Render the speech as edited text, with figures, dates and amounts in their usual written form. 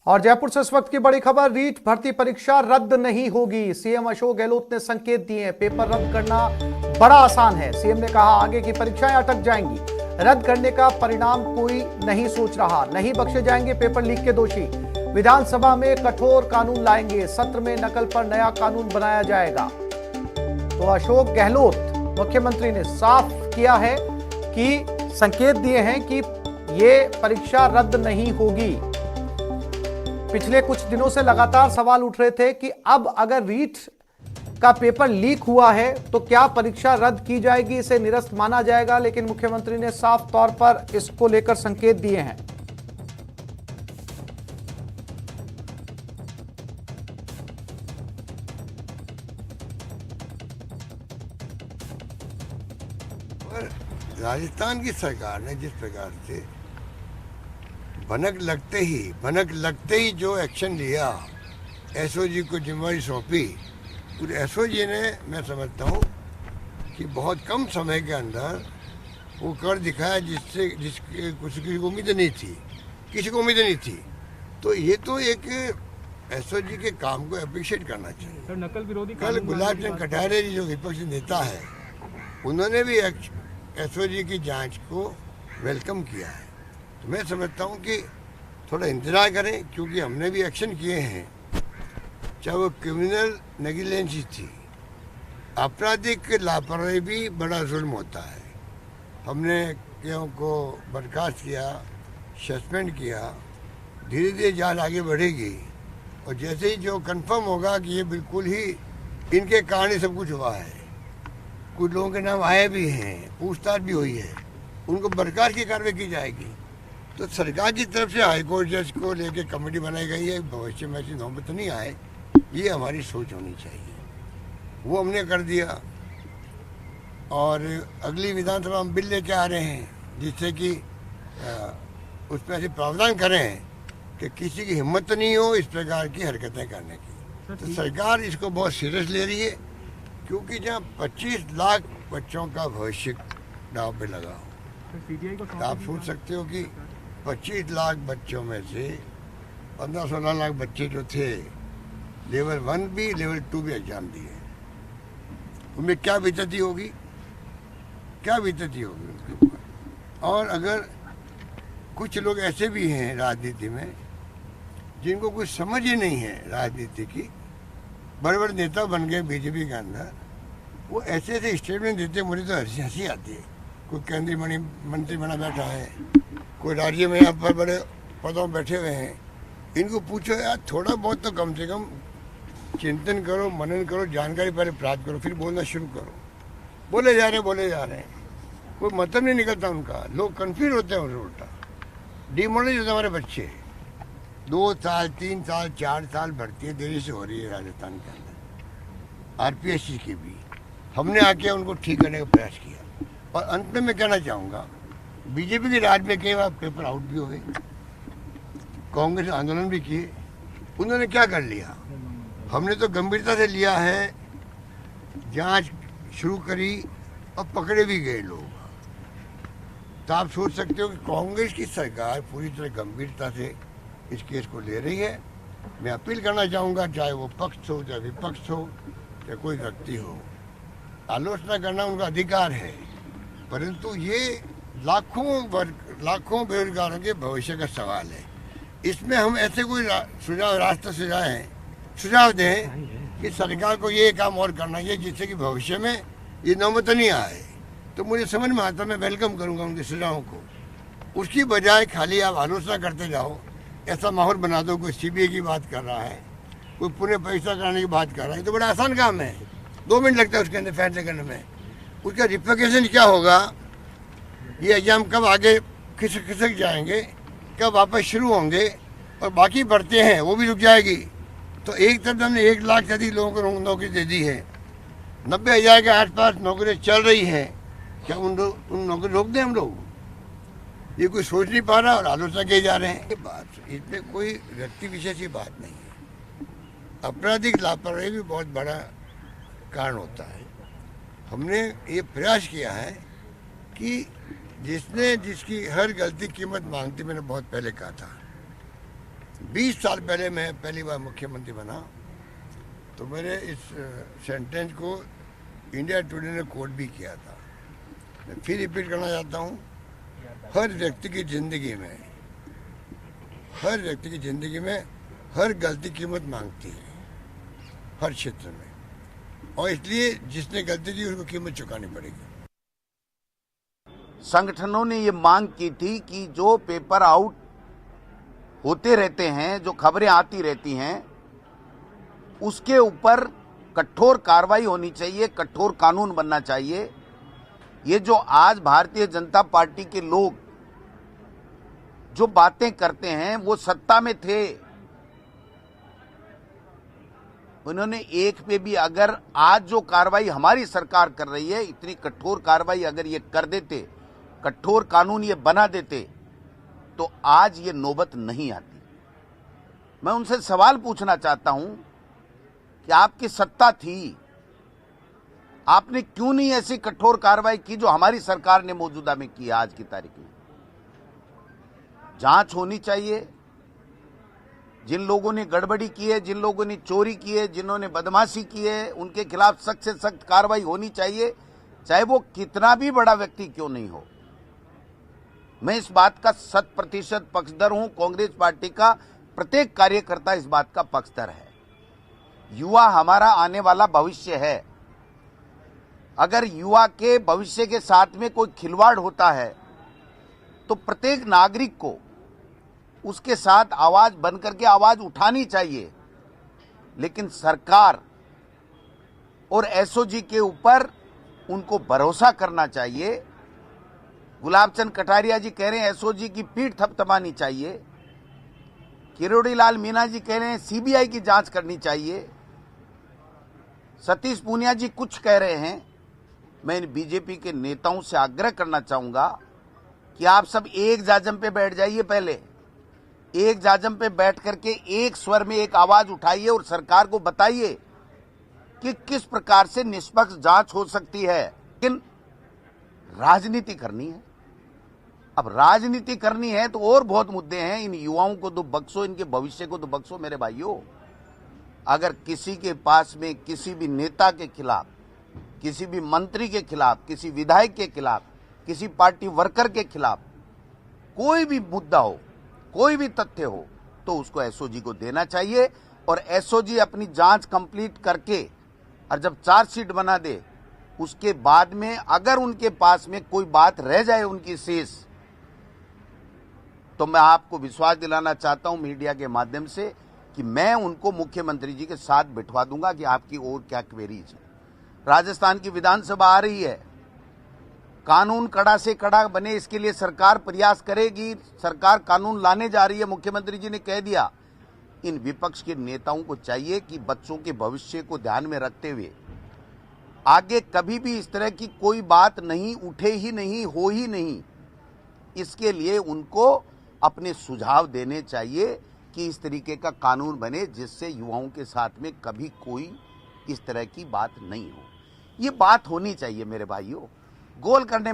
और जयपुर से इस वक्त की बड़ी खबर, रीट भर्ती परीक्षा रद्द नहीं होगी। सीएम अशोक गहलोत ने संकेत दिए हैं, पेपर रद्द करना बड़ा आसान है। सीएम ने कहा, आगे की परीक्षाएं अटक जाएंगी, रद्द करने का परिणाम कोई नहीं सोच रहा, नहीं बख्शे जाएंगे पेपर लीक के दोषी। विधानसभा में कठोर कानून लाएंगे, सत्र में नकल पर नया कानून बनाया जाएगा। तो अशोक गहलोत मुख्यमंत्री ने साफ किया है कि संकेत दिए हैं कि ये परीक्षा रद्द नहीं होगी। पिछले कुछ दिनों से लगातार सवाल उठ रहे थे कि अब अगर रीट का पेपर लीक हुआ है तो क्या परीक्षा रद्द की जाएगी, इसे निरस्त माना जाएगा। लेकिन मुख्यमंत्री ने साफ तौर पर इसको लेकर संकेत दिए हैं। राजस्थान की सरकार ने जिस प्रकार से भनक लगते ही जो एक्शन लिया, एसओजी को जिम्मेवारी सौंपी, उस एसओजी ने, मैं समझता हूँ कि बहुत कम समय के अंदर वो कर दिखाया जिससे किसी को उम्मीद नहीं थी। तो ये तो एक एसओजी के काम को अप्रिशिएट करना चाहिए। सर, नकल विरोधी कल गुलाब चंद कटारे जी जो विपक्षी नेता है, उन्होंने भी एसओजी की जांच को वेलकम किया है। तो मैं समझता हूँ कि थोड़ा इंतजार करें, क्योंकि हमने भी एक्शन किए हैं, चाहे वो क्रिमिनल नेग्लिजेंसी थी, आपराधिक लापरवाही भी बड़ा जुल्म होता है। हमने केओ को बर्खास्त किया, सस्पेंड किया, धीरे धीरे जांच आगे बढ़ेगी और जैसे ही जो कंफर्म होगा कि ये बिल्कुल ही इनके कारण ही सब कुछ हुआ है, कुछ लोगों के नाम आए भी हैं, पूछताछ भी हुई है, उनको बर्खास्त की कार्रवाई की जाएगी। तो सरकार की तरफ से हाईकोर्ट जज को लेके कमेटी बनाई गई है, भविष्य में ऐसी नौबत नहीं आए, ये हमारी सोच होनी चाहिए। वो हमने कर दिया और अगली विधानसभा में बिल लेके आ रहे हैं जिससे कि उसमें ऐसे प्रावधान करें कि किसी की हिम्मत नहीं हो इस प्रकार की हरकतें करने की। तो सरकार इसको बहुत सीरियस ले रही है, क्योंकि जहाँ 25 लाख बच्चों का भविष्य दांव पे लगा हो, तो आप सोच सकते हो कि 25 लाख बच्चों में से 15-16 लाख बच्चे जो थे, लेवल 1 भी लेवल 2 भी एग्जाम दिए, उनमें क्या बीतती होगी उनके ऊपर। और अगर कुछ लोग ऐसे भी हैं राजनीति में जिनको कुछ समझ ही नहीं है राजनीति की, बड़े बड़े नेता बन गए बीजेपी के अंदर, वो ऐसे स्टेटमेंट देते, मुझे तो हंसी आती है। कोई केंद्रीय मंत्री बना बैठा है, कोई राज्य में यहाँ पर बड़े पदों में बैठे हुए हैं, इनको पूछो यार थोड़ा बहुत तो कम से कम चिंतन करो, मनन करो, जानकारी पहले प्राप्त करो, फिर बोलना शुरू करो। बोले जा रहे हैं, कोई मतलब नहीं निकलता उनका, लोग कंफ्यूज होते हैं, उल्टा डिमोरलाइज होते हमारे बच्चे। 2 साल 3 साल 4 साल भर्ती देरी से हो रही है राजस्थान के अंदर, आरपीएससी की भी। हमने आके उनको ठीक करने का प्रयास किया। और अंत में मैं कहना चाहूँगा, बीजेपी के राज में कई बार पेपर आउट भी हो गए, कांग्रेस आंदोलन भी किए, उन्होंने क्या कर लिया? हमने तो गंभीरता से लिया है, जांच शुरू करी और पकड़े भी गए लोग। तो आप सोच सकते हो कि कांग्रेस की सरकार पूरी तरह गंभीरता से इस केस को ले रही है। मैं अपील करना चाहूँगा, चाहे वो पक्ष हो, चाहे विपक्ष हो, चाहे कोई व्यक्ति हो, आलोचना करना उनका अधिकार है, परंतु ये लाखों बेरोजगारों के भविष्य का सवाल है। इसमें हम ऐसे कोई रास्ता सुझाव दें कि सरकार को ये काम और करना चाहिए जिससे कि भविष्य में ये नौबत नहीं आए, तो मुझे समझ में आता, मैं वेलकम करूँगा उनके सुझावों को। उसकी बजाय खाली आप आलोचना करते जाओ, ऐसा माहौल बना दो, कोई सीबीआई की बात कर रहा है, कोई पुनः परीक्षा कराने की बात कर रहा है, तो बड़ा आसान काम है, 2 मिनट लगता है उसके अंदर फैसले करने में। उसका रिप्लिकेशन क्या होगा, ये एग्जाम कब आगे खिसक जाएंगे, कब वापस शुरू होंगे, और बाकी बढ़ते हैं वो भी रुक जाएगी। तो एक तरफ हमने 1 लाख से अधिक लोगों को नौकरी दे दी है, 90,000 के आसपास नौकरी चल रही है, क्या उन नौकरी रोक दें हम लोग? ये कोई सोच नहीं पा रहा और आलोचना किए जा रहे हैं। बात इसमें कोई व्यक्ति विशेष की बात नहीं है, आपराधिक लापरवाही भी बहुत बड़ा कारण होता है। हमने ये प्रयास किया है कि जिसकी हर गलती कीमत मांगती, मैंने बहुत पहले कहा था, 20 साल पहले मैं पहली बार मुख्यमंत्री बना तो मेरे इस सेंटेंस को इंडिया टुडे ने कोट भी किया था। मैं फिर रिपीट करना चाहता हूँ, हर व्यक्ति की जिंदगी में हर गलती कीमत मांगती है, हर क्षेत्र में, और इसलिए जिसने गलती की उसको कीमत चुकानी पड़ेगी। संगठनों ने ये मांग की थी कि जो पेपर आउट होते रहते हैं, जो खबरें आती रहती हैं, उसके ऊपर कठोर कार्रवाई होनी चाहिए, कठोर कानून बनना चाहिए। ये जो आज भारतीय जनता पार्टी के लोग जो बातें करते हैं, वो सत्ता में थे, उन्होंने एक पे भी, अगर आज जो कार्रवाई हमारी सरकार कर रही है, इतनी कठोर कार्रवाई अगर ये कर देते, कठोर कानून ये बना देते, तो आज ये नौबत नहीं आती। मैं उनसे सवाल पूछना चाहता हूं कि आपकी सत्ता थी, आपने क्यों नहीं ऐसी कठोर कार्रवाई की जो हमारी सरकार ने मौजूदा में की है। आज की तारीख में जांच होनी चाहिए। जिन लोगों ने गड़बड़ी की है, जिन लोगों ने चोरी की है, जिन्होंने बदमाशी की है, उनके खिलाफ सख्त से सख्त कार्रवाई होनी चाहिए, चाहे वो कितना भी बड़ा व्यक्ति क्यों नहीं हो। मैं इस बात का 100% पक्षधर हूं। कांग्रेस पार्टी का प्रत्येक कार्यकर्ता इस बात का पक्षधर है। युवा हमारा आने वाला भविष्य है। अगर युवा के भविष्य के साथ में कोई खिलवाड़ होता है तो प्रत्येक नागरिक को उसके साथ आवाज बनकर के आवाज उठानी चाहिए। लेकिन सरकार और एसओजी के ऊपर उनको भरोसा करना चाहिए। गुलाब चंद कटारिया जी कह रहे हैं एसओजी की पीठ थपथपानी चाहिए। किरोड़ी लाल मीणा जी कह रहे हैं सीबीआई की जांच करनी चाहिए। सतीश पूनिया जी कुछ कह रहे हैं। मैं बीजेपी के नेताओं से आग्रह करना चाहूंगा कि आप सब एक जाजम पे बैठ जाइए। पहले एक जाजम पे बैठ करके एक स्वर में एक आवाज उठाइए और सरकार को बताइए कि किस प्रकार से निष्पक्ष जांच हो सकती है। लेकिन राजनीति करनी है। अब राजनीति करनी है तो और बहुत मुद्दे हैं। इन युवाओं को तो बख्शो, इनके भविष्य को तो बख्शो मेरे भाइयों। अगर किसी के पास में किसी भी नेता के खिलाफ, किसी भी मंत्री के खिलाफ, किसी विधायक के खिलाफ, किसी पार्टी वर्कर के खिलाफ कोई भी मुद्दा हो, कोई भी तथ्य हो, तो उसको एसओजी को देना चाहिए। और एसओजी अपनी जांच कंप्लीट करके और जब चार्जशीट बना दे, उसके बाद में अगर उनके पास में कोई बात रह जाए उनकी शेष, तो मैं आपको विश्वास दिलाना चाहता हूं मीडिया के माध्यम से कि मैं उनको मुख्यमंत्री जी के साथ बिठवा दूंगा कि आपकी और क्या क्वेरीज है। राजस्थान की विधानसभा आ रही है, कानून कड़ा से कड़ा बने, इसके लिए सरकार प्रयास करेगी। सरकार कानून लाने जा रही है, मुख्यमंत्री जी ने कह दिया। इन विपक्ष के नेताओं को चाहिए कि बच्चों के भविष्य को ध्यान में रखते हुए आगे कभी भी इस तरह की कोई बात नहीं उठे ही नहीं, हो ही नहीं। इसके लिए उनको अपने सुझाव देने चाहिए कि इस तरीके का कानून बने जिससे युवाओं के साथ में कभी कोई इस तरह की बात नहीं हो। ये बात होनी चाहिए मेरे भाइयों। गोल करने